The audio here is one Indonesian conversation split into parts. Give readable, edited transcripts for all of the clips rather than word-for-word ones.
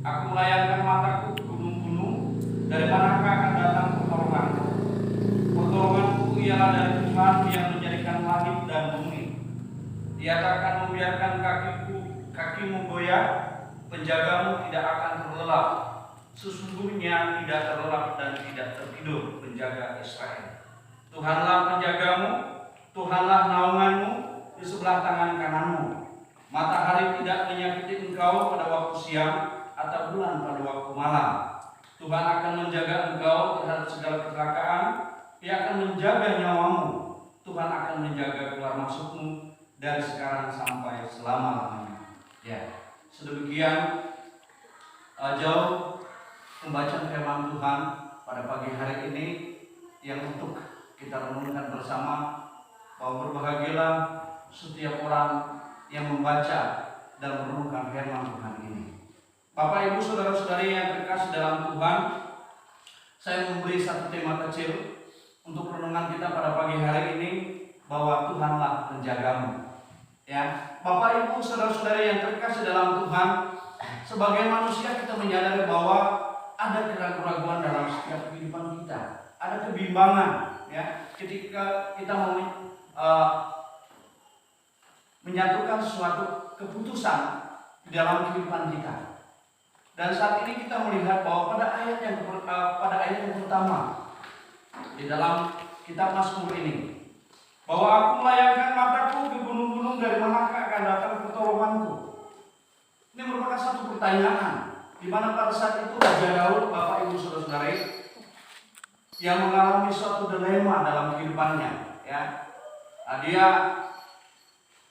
Aku melayangkan mataku ke gunung-gunung, dari manakah akan datang pertolonganku? Pertolonganku ialah dari Tuhan yang menjadikan langit dan bumi. Dia tak akan membiarkan kakimu goyah, penjagamu tidak akan terlelap. Sesungguhnya tidak terlelap dan tidak tertidur penjaga Israel. Tuhanlah penjagamu, Tuhanlah naunganmu di sebelah tangan kananmu. Matahari tidak menyakiti engkau pada waktu siang, atau bulan pada waktu malam. Tuhan akan menjaga engkau terhadap segala kecelakaan. Dia akan menjaga nyawamu. Tuhan akan menjaga keluar masukmu dari sekarang sampai selama-lamanya. Ya, sedemikian jauh pembacaan firman Tuhan pada pagi hari ini yang untuk kita renungkan bersama, bahwa berbahagialah setiap orang yang membaca dan merenungkan firman Tuhan ini. Bapak, Ibu, saudara-saudari yang terkasih dalam Tuhan, saya memberi satu tema kecil untuk renungan kita pada pagi hari ini, bahwa Tuhanlah penjagamu. Ya, Bapak, Ibu, saudara-saudari yang terkasih dalam Tuhan, sebagai manusia kita menyadari bahwa ada keraguan-keraguan dalam setiap kehidupan kita, ada kebimbangan, ya, ketika kita mau menyatukan suatu keputusan di dalam kehidupan kita. Dan saat ini kita melihat bahwa pada ayat yang pertama di dalam kitab Mazmur ini, bahwa aku melayangkan mataku ke gunung-gunung, dari manakah akan datang pertolonganku. Ini merupakan satu pertanyaan, di mana pada saat itu Raja Daud, Bapak, Ibu, saudara-saudari, yang mengalami suatu dilema dalam kehidupannya, ya. Dia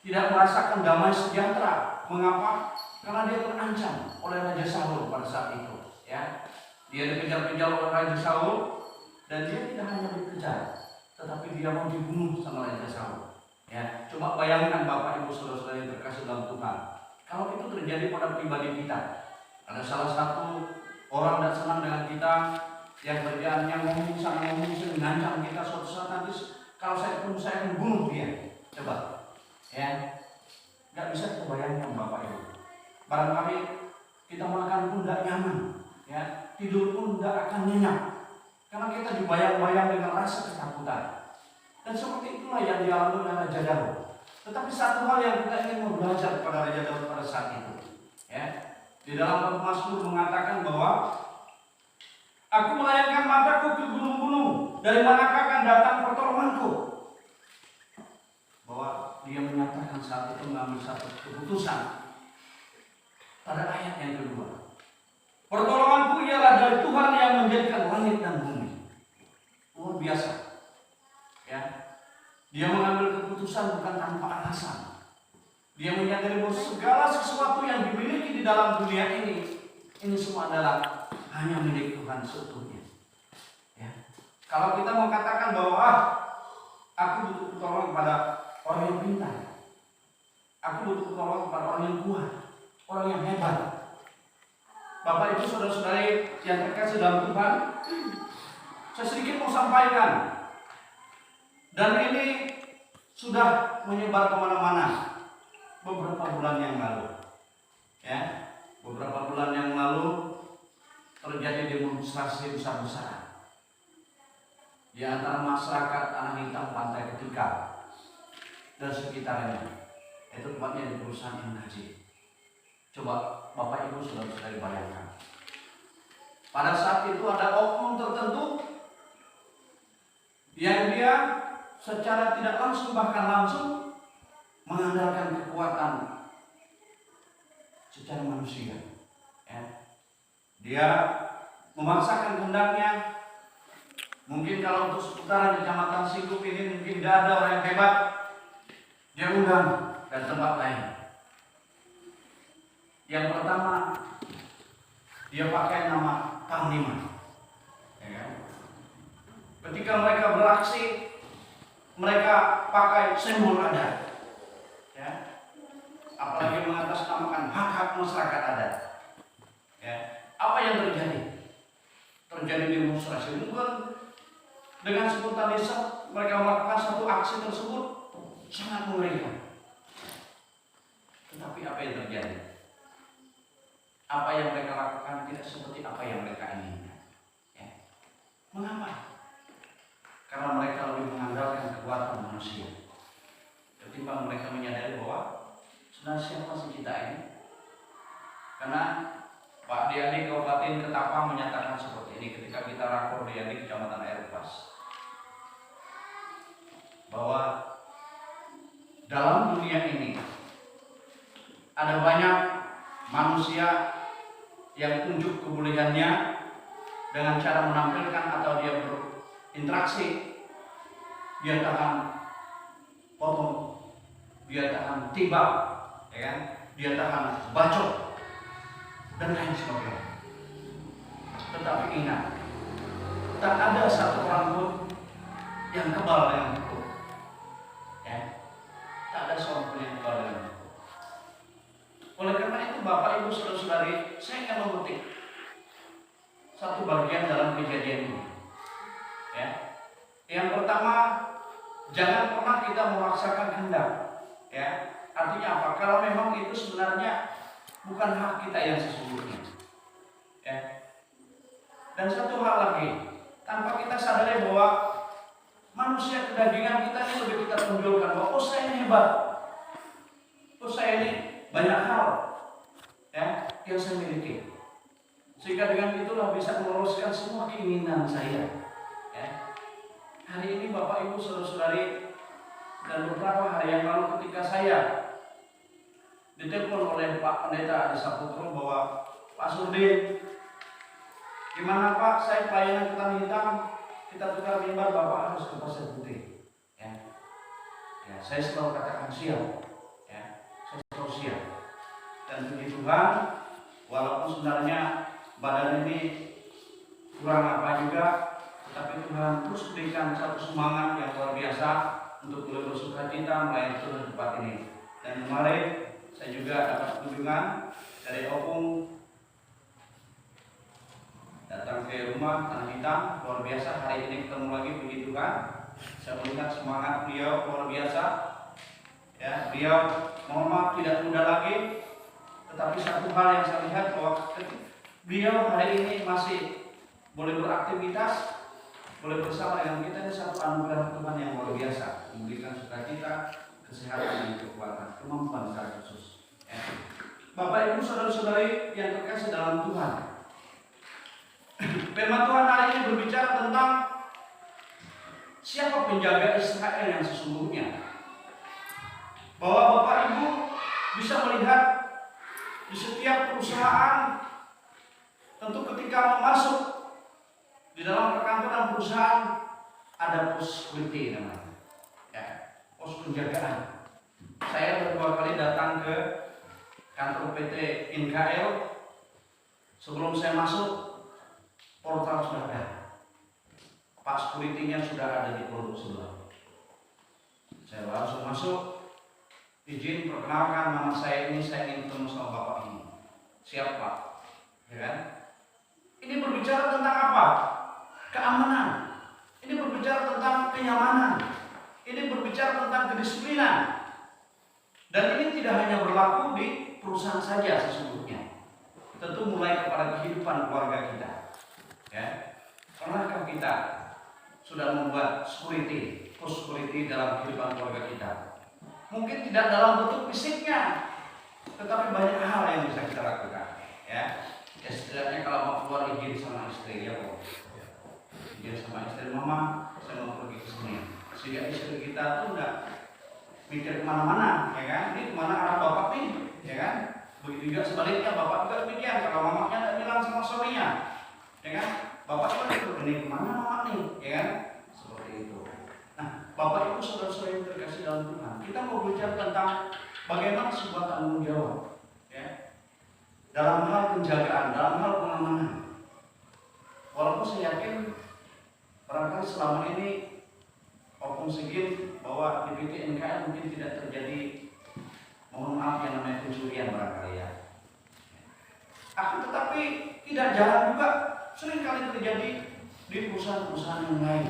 tidak merasakan damai sejahtera. Mengapa? Karena dia terancam oleh Raja Saul pada saat itu, ya. Dia dikejar-kejar oleh Raja Saul, dan dia tidak hanya dikejar, tetapi dia mau dibunuh sama Raja Saul. Ya, coba bayangkan Bapak, Ibu, saudara-saudara yang terkasih dalam Tuhan, kalau itu terjadi pada pribadi kita. Ada salah satu orang tidak senang dengan kita, yang kerjaannya ngomong sana ngancam kita, suatu saat nanti kalau saya akan bunuh dia. Coba, ya, nggak bisa kita bayangkan Bapak, Ibu. Barangkali kita makan pun tidak nyaman, ya, tidur pun tidak akan nyenyak, karena kita dibayang-bayang dengan rasa ketakutan. Dan seperti itulah yang dialami oleh Raja Daud. Tetapi satu hal yang kita ingin belajar kepada Raja Daud pada saat itu, ya, di dalam Mazmur mengatakan bahwa aku melayangkan mataku ke gunung-gunung, dari manakah akan datang pertolonganku. Bahwa dia menyatakan saat itu mengambil satu keputusan. Pada ayat yang kedua, pertolonganku ialah dari Tuhan yang menjadikan langit dan bumi. Luar biasa, ya. Dia mengambil keputusan bukan tanpa alasan. Dia menyadari bahwa segala sesuatu yang dimiliki di dalam dunia ini semua adalah hanya milik Tuhan seutuhnya. Ya. Kalau kita mau katakan bahwa aku butuh pertolongan kepada orang yang pintar, aku butuh pertolongan kepada orang yang kuat, orang yang hebat. Bapak, Ibu, saudara-saudari yang terkasih dalam Tuhan, saya sedikit mau sampaikan, dan ini sudah menyebar kemana-mana beberapa bulan yang lalu, ya. Beberapa bulan yang lalu terjadi demonstrasi besar-besaran di antara masyarakat Tanah Hitam, Pantai Ketika dan sekitarnya. Itu tempatnya di perusahaan energi. Coba Bapak, Ibu, saudara-saudari bayangkan, pada saat itu ada oknum tertentu yang dia secara tidak langsung bahkan langsung mengandalkan kekuatan secara manusia, ya. Dia memaksakan kehendaknya. Mungkin kalau untuk seputaran Kecamatan Singkup ini mungkin tidak ada orang yang hebat, dia undang dari tempat lain. Yang pertama, dia pakai nama Kang Lima, ya. Ketika mereka beraksi, mereka pakai simbol adat, ya. Apalagi mengatasnamakan hak-hak masyarakat adat, ya. Apa yang terjadi? Terjadi demonstrasi. Mungkin dengan spontanitas mereka melakukan satu aksi tersebut sangat mengerikan. Tetapi apa yang terjadi? apa yang mereka lakukan tidak seperti apa yang mereka inginkan. Ya. Mengapa? Karena mereka lebih mengandalkan kekuatan manusia ketimbang mereka menyadari bahwa sebenarnya siapa sih kita ini. Karena Pak Diani Kabupaten Ketapang menyatakan seperti ini ketika kita rakor di Kecamatan Airpas, bahwa dalam dunia ini ada banyak manusia yang unjuk kebolehannya dengan cara menampilkan atau dia berinteraksi, dia tahan potong, dia tahan tibak, ya kan? Dia tahan bacok dan lain sebagainya. Tetapi ingat, tak ada satu orang pun yang kebal dengan hukum. Ya, tak ada seorang pun yang kebal dengan hukum. Oleh karena itu, Bapak Ibu Saudara-saudari, saya akan memetik satu bagian dalam kejadian ini. Ya. Yang pertama, jangan pernah kita memaksakan kehendak. Ya. Artinya apa? Kalau memang itu sebenarnya bukan hak kita yang sesungguhnya. Ya. Dan satu hal lagi, tanpa kita sadari bahwa manusia kedagingan kita ini lebih kita tunjukkan bahwa saya ini hebat, saya ini banyak hal, ya, yang saya miliki. Sehingga dengan itulah bisa meloloskan semua keinginan saya. Ya. Hari ini Bapak Ibu Saudara-saudari, dan beberapa hari yang lalu ketika saya ditelepon oleh Pak Pendeta Adi Saputro bahwa Pak Surdin, gimana Pak, saya pelayanan Ketan Hitam, kita tukar mimbar, Bapak harus ke Pasir Putih. Ya. Ya, saya selalu katakan siap. Ya, saya selalu siap. Dan puji Tuhan, walaupun sebenarnya badan ini kurang apa juga, tetapi Tuhan terus berikan satu semangat yang luar biasa untuk boleh bersukacita melayani Tuhan di tempat ini. Dan kemarin saya juga dapat kunjungan dari Opung datang ke rumah Tanah Hitam, luar biasa. Hari ini ketemu lagi, puji Tuhan. Saya melihat semangat beliau luar biasa. Ya, beliau mohon maaf tidak muda lagi, tetapi satu hal yang saya lihat bahwa beliau hari ini masih boleh beraktivitas, boleh bersama dengan kita, ini satu anugerah Tuhan yang luar biasa, memberikan sukacita, kesehatan dan kekuatan, kemampuan secara khusus. Ya. Bapak Ibu Saudara-saudari yang terkasih dalam Tuhan, firman Tuhan hari ini berbicara tentang siapa penjaga Israel yang sesungguhnya. Bahwa Bapak Ibu bisa melihat di setiap perusahaan, tentu ketika masuk di dalam perkantoran perusahaan ada pos security namanya, ya, pos penjagaan. Saya beberapa kali datang ke kantor PT INKL, sebelum saya masuk portal sudah ada, Pak security-nya sudah ada di produk sebelah. Saya langsung masuk, izin perkenalkan nama saya ini, saya ingin ketemu sama Bapak ini. Siap Pak, ya kan? Ini berbicara tentang apa? Keamanan. Ini berbicara tentang kenyamanan. Ini berbicara tentang kedisiplinan. Dan ini tidak hanya berlaku di perusahaan saja sesungguhnya. Tentu mulai kepada kehidupan keluarga kita. Ya. Pernahkah kita sudah membuat security, post security dalam kehidupan keluarga kita? Mungkin tidak dalam bentuk fisiknya, tetapi banyak hal yang bisa kita lakukan. Ya, setidaknya kalau mau keluar izin sama istri, ya Pak. Izin sama istri, Mama, saya mau pergi ke sini. Sehingga istri kita tuh nggak mikir kemana-mana, ya kan? Ini kemana arah Bapak nih, ya kan? Begitu juga sebaliknya, Bapak juga demikian. Kalau mamanya tidak bilang sama suaminya, ya kan? Bapak juga ini kemana Mama nih, ya kan? Seperti itu. Nah, Bapak Ibu Saudara-saudari yang terkasih dalam Tuhan, kita mau bicara tentang bagaimana sebuah tanggung jawab, ya, dalam hal penjagaan, dalam hal pengamanan. Walaupun saya yakin barangkali selama ini Opung Sigit bahwa di PT NKL mungkin tidak terjadi, mohon maaf, yang namanya pencurian barangkali ya. Akan tetapi tidak jarang juga seringkali terjadi di perusahaan-perusahaan yang lain,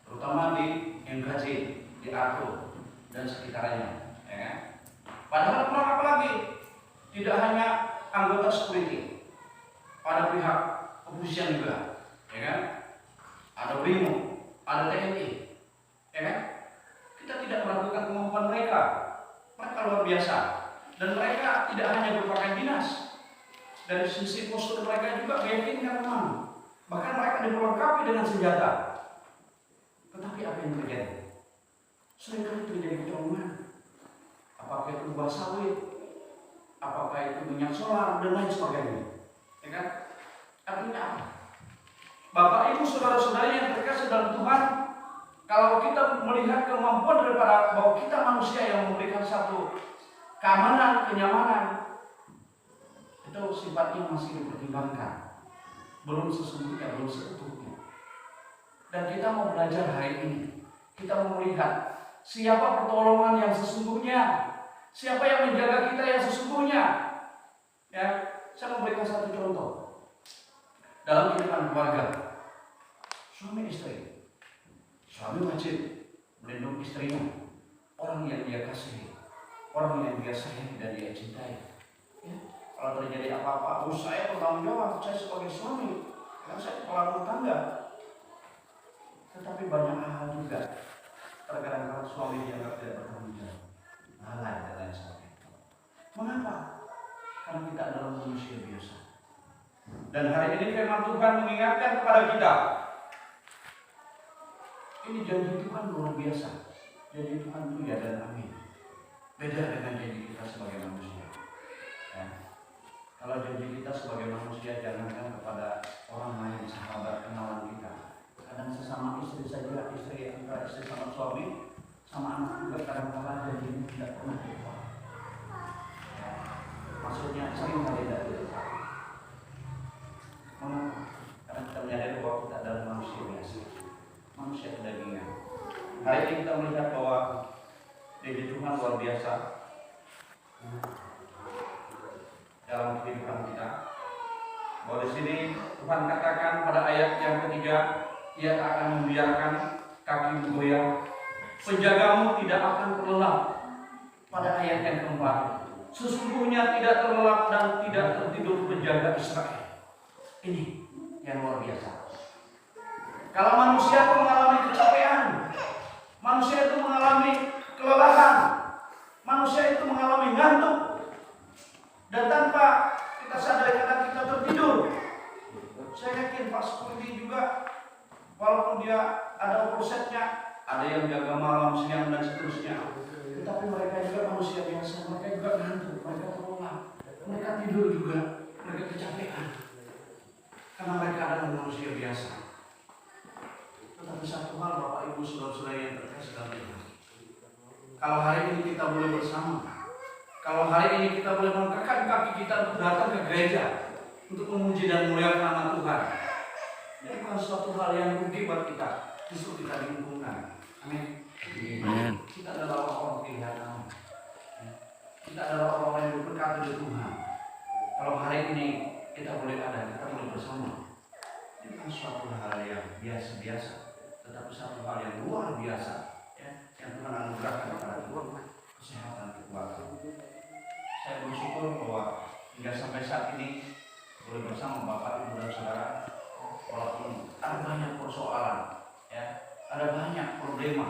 terutama di NKJ, di Arto dan sekitarnya. Ya. Padahal kurang apa lagi? Tidak hanya anggota security, ada pihak kepolisian juga, ya kan? Ada BRIMO, ada TNI, ya kan? Kita tidak meragukan kemampuan mereka. Mereka luar biasa. Dan mereka tidak hanya merupakan dinas. Dari sisi postur mereka juga meyakinkan teman. Bahkan mereka diperlengkapi dengan senjata. Tetapi apa yang terjadi? Seringkali terjadi kecolongan. Apakah itu buah sawit, apakah itu minyak solar, dan lain sebagainya. Ya kan? Artinya apa? Bapak Ibu saudara-saudari yang terkasih dalam Tuhan, kalau kita melihat kemampuan daripada bahwa kita manusia yang memberikan satu keamanan, kenyamanan, itu sifatnya masih dipertimbangkan. Belum sesungguhnya, belum seutuhnya. Dan kita mau belajar hari ini. Kita mau melihat siapa pertolongan yang sesungguhnya, siapa yang menjaga kita yang sesungguhnya. Ya, saya memberikan satu contoh. Dalam kehidupan keluarga, suami istri, suami wajib melindungi istrinya, orang yang dia kasihi, orang yang dia sayangi dan dia cintai. Ya, kalau terjadi apa-apa, saya bertanggung jawab, saya sebagai suami, karena saya kepala rumah tangga. Tetapi banyak hal juga, terkadang suami dianggap tidak bertanggung jawab, lalai dan lain sebagainya. Mengapa? Karena kita adalah manusia biasa. Dan hari ini firman Tuhan mengingatkan kepada kita. Ini janji Tuhan luar biasa. Janji Tuhan itu ya dan amin. Beda dengan janji kita sebagai manusia. Ya. Kalau janji kita sebagai manusia, jangankan kepada orang lain, sahabat, kenalan kita. Kadang sesama istri saja, antara istri sama suami, sama anak juga kadang-kadang janjinya tidak pernah dibuat. Ya. Maksudnya sering kali tidak dibuat. Karena kita menyadari bahwa kita adalah manusia biasa, manusia kedagingan. Hari ini kita melihat bahwa janji Tuhan luar biasa dalam kehidupan kita. Bahwa di sini Tuhan katakan pada ayat yang ketiga, Ia akan membiarkan kaki goyang, penjagamu tidak akan terlelap. Pada ayat yang keempat, sesungguhnya tidak terlelap dan tidak tertidur penjaga Israel. Ini yang luar biasa. Kalau manusia itu mengalami kecapean, manusia itu mengalami kelelahan, manusia itu mengalami ngantuk, dan tanpa kita sadari karena kita tertidur. Saya yakin Pak Security juga, walaupun dia ada oversetnya, ada yang jaga malam, siang dan seterusnya, tetapi mereka juga manusia biasa, mereka juga ngantuk, mereka terlelap, mereka tidur juga, mereka kecapean. Karena mereka adalah manusia biasa. Tetapi satu hal Bapak Ibu saudara-saudara yang terkasih dalam Tuhan. Kalau hari ini kita boleh bersama, kalau hari ini kita boleh mengangkat kaki kita untuk datang ke gereja, untuk memuji dan memuliakan nama Tuhan, ini bukan suatu hal yang rugi buat kita, justru kita diuntungkan. Amin. Kita adalah orang-orang pilihan Allah. Kita adalah orang-orang yang berberkat dari Tuhan. Kalau hari ini kita boleh ada, kita boleh bersama. Ini bukan suatu hal yang biasa-biasa, tetapi satu hal yang luar biasa, ya, yang Tuhan anugerahkan kepada kita, kesehatan kekuatan. Saya bersyukur bahwa hingga sampai saat ini boleh bersama Bapak, Ibu dan Saudara, walaupun ada banyak persoalan, ya, ada banyak problema,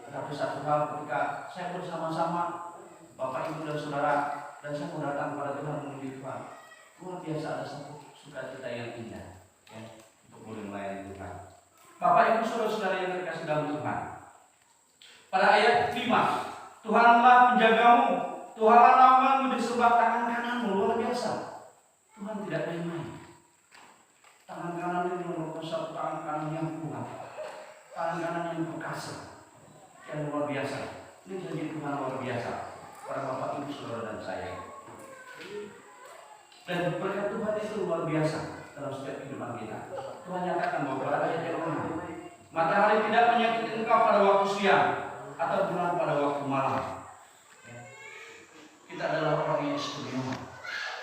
tetapi satu hal ketika saya bersama-sama Bapak, Ibu dan Saudara, dan saya mau datang kepada Tuhan memuji Tuhan, luar biasa ada satu sukacita yang indah, ya, untuk boleh melayani Tuhan. Bapak Ibu saudara-saudara yang terkasih dalam Tuhan, pada ayat 5, Tuhanlah penjagamu, Tuhanlah namamu di sebelah tangan kananmu. Luar biasa. Tuhan tidak main-main. Tangan kanan ini merupakan satu tangan kanan yang kuat, tangan kanan yang perkasa, yang luar biasa. Ini janji Tuhan luar biasa pada Bapak Ibu saudara dan saya. Dan berkat Tuhan itu luar biasa dalam setiap kehidupan kita. Tuhan nyatakan bahwa pada ayat yang ke-6, matahari tidak menyakiti engkau pada waktu siang atau bulan pada waktu malam. Ya. Kita adalah orang yang istimewa.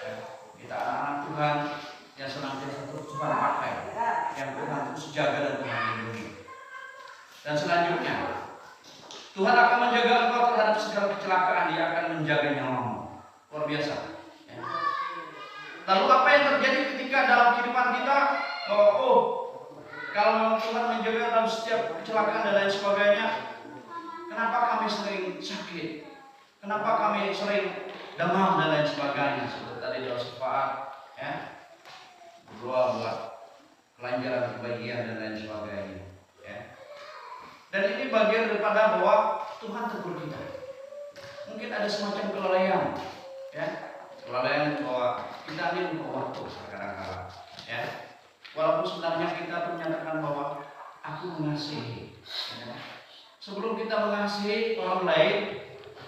Ya. Kita anak-anak Tuhan yang senantiasa Tuhan pakai, yang Tuhan terus jaga dan Tuhan lindungi. Dan selanjutnya, Tuhan akan menjaga engkau terhadap segala kecelakaan. Dia akan menjaga nyawamu. Luar biasa. Ya. Lalu apa yang terjadi ketika dalam kehidupan kita, oh, kalau Tuhan menjaga dalam setiap kecelakaan dan lain sebagainya, kenapa kami sering sakit? Kenapa kami sering demam dan lain sebagainya? Seperti tadi doa syafaat, ya, berdoa buat kelancaran kebahagiaan dan lain sebagainya. Ya. Dan ini bagian daripada bahwa Tuhan tegur kita. Mungkin ada semacam kelalaian, ya, kelalaian bahwa kita ini lupa waktu kadang-kadang, ya. Walaupun sebenarnya kita menyatakan bahwa aku mengasihi. Ya. Sebelum kita mengasihi orang lain,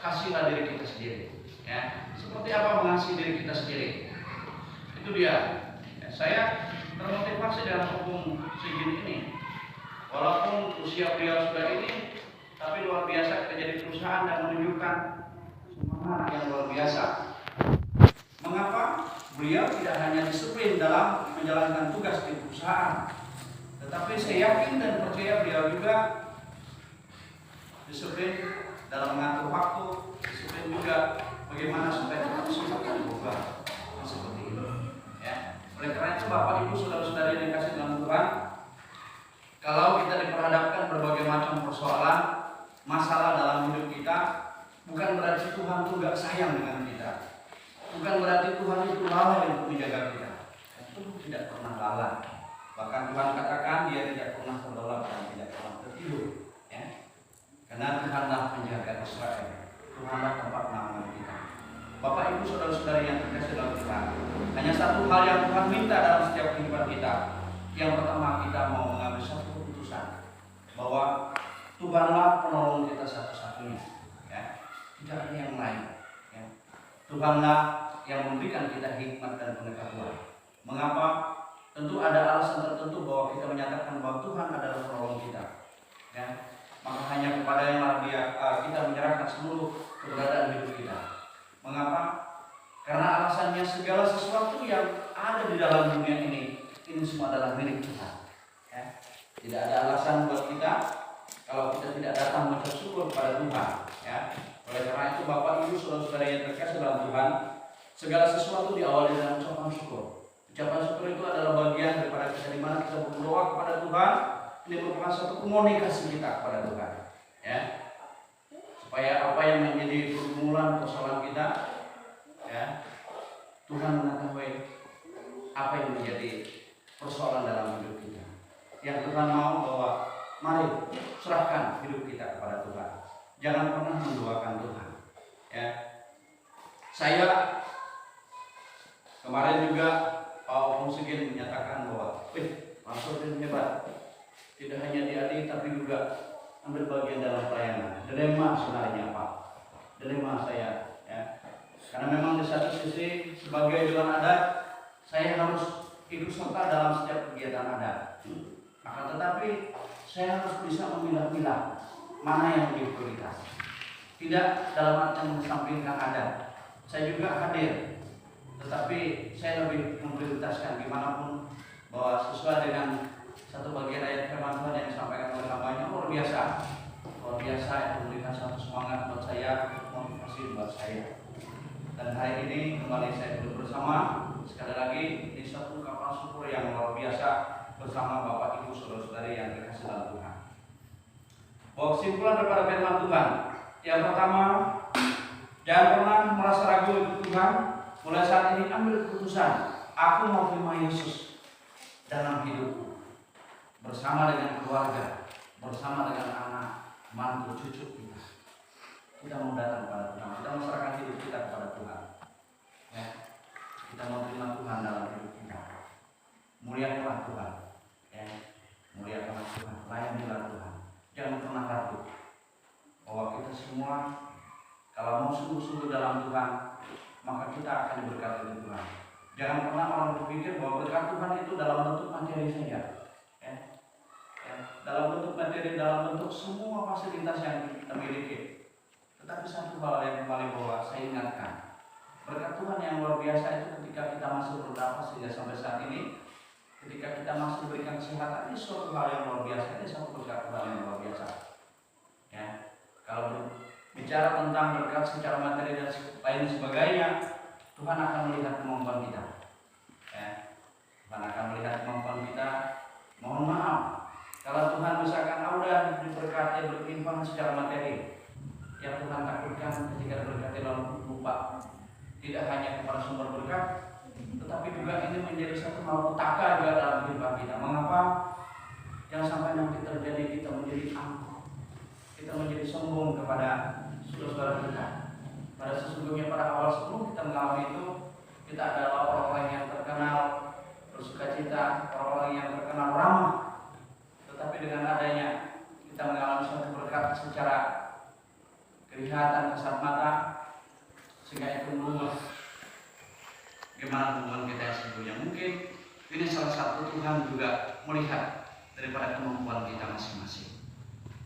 kasihlah diri kita sendiri. Ya. Seperti apa mengasihi diri kita sendiri? Itu dia. Ya, saya termotivasi dalam hukum segini ini. Walaupun usia beliau sudah ini, tapi luar biasa kita jadi perusahaan dan menunjukkan semangat yang luar biasa. Mengapa? Beliau tidak hanya disiplin dalam menjalankan tugas di perusahaan, tetapi saya yakin dan percaya beliau juga disiplin dalam mengatur waktu, disiplin juga bagaimana supaya kita bisa berubah seperti ini. Ya. Oleh karena itu Bapak Ibu saudara-saudari yang dikasihi dalam Tuhan, kalau kita diperhadapkan berbagai macam persoalan, masalah dalam hidup kita, bukan berarti Tuhan itu gak sayang dengan kita. Bukan berarti Tuhan itu lalai untuk menjaga kita. Itu tidak pernah lalai. Bahkan Tuhan katakan dia tidak pernah terlelap dan tidak pernah tertidur. Ya. Karena Tuhanlah penjaga Israel. Tuhanlah tempat naungan kita. Bapak Ibu saudara-saudari yang terkasih dalam Tuhan, hanya satu hal yang Tuhan minta dalam setiap kehidupan kita. Yang pertama, kita mau mengambil satu keputusan bahwa Tuhanlah penolong kita satu-satunya. Ya. Tidak ada yang lain. Ya. Tuhanlah yang memberikan kita hikmat dan pengetahuan. Mengapa? Tentu ada alasan tertentu bahwa kita menyatakan bahwa Tuhan adalah penolong kita. Ya. Maka hanya kepada yang dia kita menyerahkan seluruh keberadaan hidup kita. Mengapa? Karena alasannya segala sesuatu yang ada di dalam dunia ini semua adalah milik Tuhan. Ya. Tidak ada alasan buat kita kalau kita tidak datang mengucap syukur kepada Tuhan. Ya. Oleh karena itu Bapak Ibu saudara-saudari yang terkasih dalam Tuhan, segala sesuatu diawali dengan ucapan syukur. Ucapan syukur itu adalah bagian daripada kita di mana kita berdoa kepada Tuhan. Ini merupakan satu komunikasi kita kepada Tuhan. Ya. Supaya apa yang menjadi pergumulan persoalan kita, ya, Tuhan mengetahui apa yang menjadi persoalan dalam hidup kita. Yang Tuhan mau bahwa mari serahkan hidup kita kepada Tuhan. Jangan pernah menduakan Tuhan. Ya. Saya kemarin juga Pak Opung Sigin menyatakan bahwa, Pastor Din hebat. Tidak hanya diadili tapi juga ambil bagian dalam pelayanan. Dilema sebenarnya Pak. Dilema saya. Ya. Karena memang di satu sisi sebagai dewan adat saya harus ikut serta dalam setiap kegiatan adat. Akan tetapi saya harus bisa memilah-milah mana yang lebih prioritas. Tidak dalam arti mengesampingkan adat. Saya juga hadir, tetapi saya lebih memprioritaskan gimana pun bahwa sesuai dengan satu bagian ayat firman Tuhan yang disampaikan oleh hambanya, luar biasa itu memberikan satu semangat buat saya, motivasi buat saya. Dan hari ini kembali saya duduk bersama sekali lagi di satu kapal syukur yang luar biasa bersama Bapak Ibu saudara-saudari yang dikasihi dalam Tuhan. Bahwa kesimpulan daripada firman Tuhan, yang pertama, jangan pernah merasa ragu untuk Tuhan. Mulai saat ini ambil keputusan, aku mau terima Yesus dalam hidupku, bersama dengan keluarga, bersama dengan anak, mantu, cucu kita. Kita mau datang kepada Tuhan, kita mau serahkan hidup kita kepada Tuhan. Ya. Kita mau terima Tuhan dalam hidup kita. Muliakanlah Tuhan. Ya. Muliakanlah Tuhan, layanilah Tuhan. Jangan pernah ragu bahwa kita semua kalau mau sungguh-sungguh dalam Tuhan, maka kita akan diberkati oleh Tuhan. Jangan pernah orang berpikir bahwa berkat Tuhan itu dalam bentuk materi saja. Ya. Ya. Dalam bentuk materi, dalam bentuk semua fasilitas yang kita miliki. Tetapi satu hal yang kembali bahwa saya ingatkan, berkat Tuhan yang luar biasa itu ketika kita masih bernafas sehingga sampai saat ini, ketika kita masih diberikan kesehatan, ini suatu hal yang luar biasa, ini satu berkat Tuhan yang luar biasa. Ya, kalau bicara tentang berkat secara materi dan lain sebagainya, Tuhan akan melihat kemampuan kita. tidak hanya kepada sumber berkat, tetapi juga ini menjadi satu malapetaka juga dalam kehidupan kita. Mengapa? Jangan sampai nanti terjadi kita menjadi angkuh, kita menjadi sombong kepada saudara-saudara kita. Pada sesungguhnya pada awal sebelum kita mengalami itu, kita adalah orang-orang yang terkenal bersukacita, orang-orang yang terkenal ramah. Tetapi dengan adanya kita mengalami suatu berkat secara kelihatan kasat mata, sehingga itu merubah bagaimana hubungan kita yang sesungguhnya. Mungkin ini salah satu Tuhan juga melihat daripada kemampuan kita masing-masing.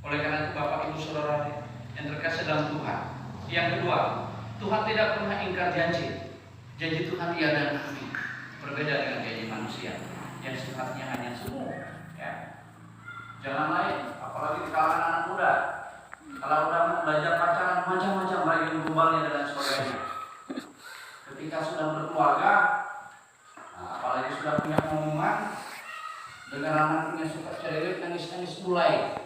Oleh karena itu Bapak Ibu Saudara yang terkasih dalam Tuhan, yang kedua, Tuhan tidak pernah ingkar janji. Janji Tuhan iya dan amin. Berbeda dengan janji manusia yang sifatnya hanya semu. Ya. Jangan lain, apalagi di kalangan anak muda. Kalau udah belajar pacaran macam-macam bagian gombalnya dan sebagainya. Ketika sudah berkeluarga, apalagi sudah punya pengumuman, dengan anaknya suka cerewet, nangis-nangis mulai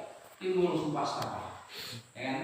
timbul sumpah serapah. Ya kan?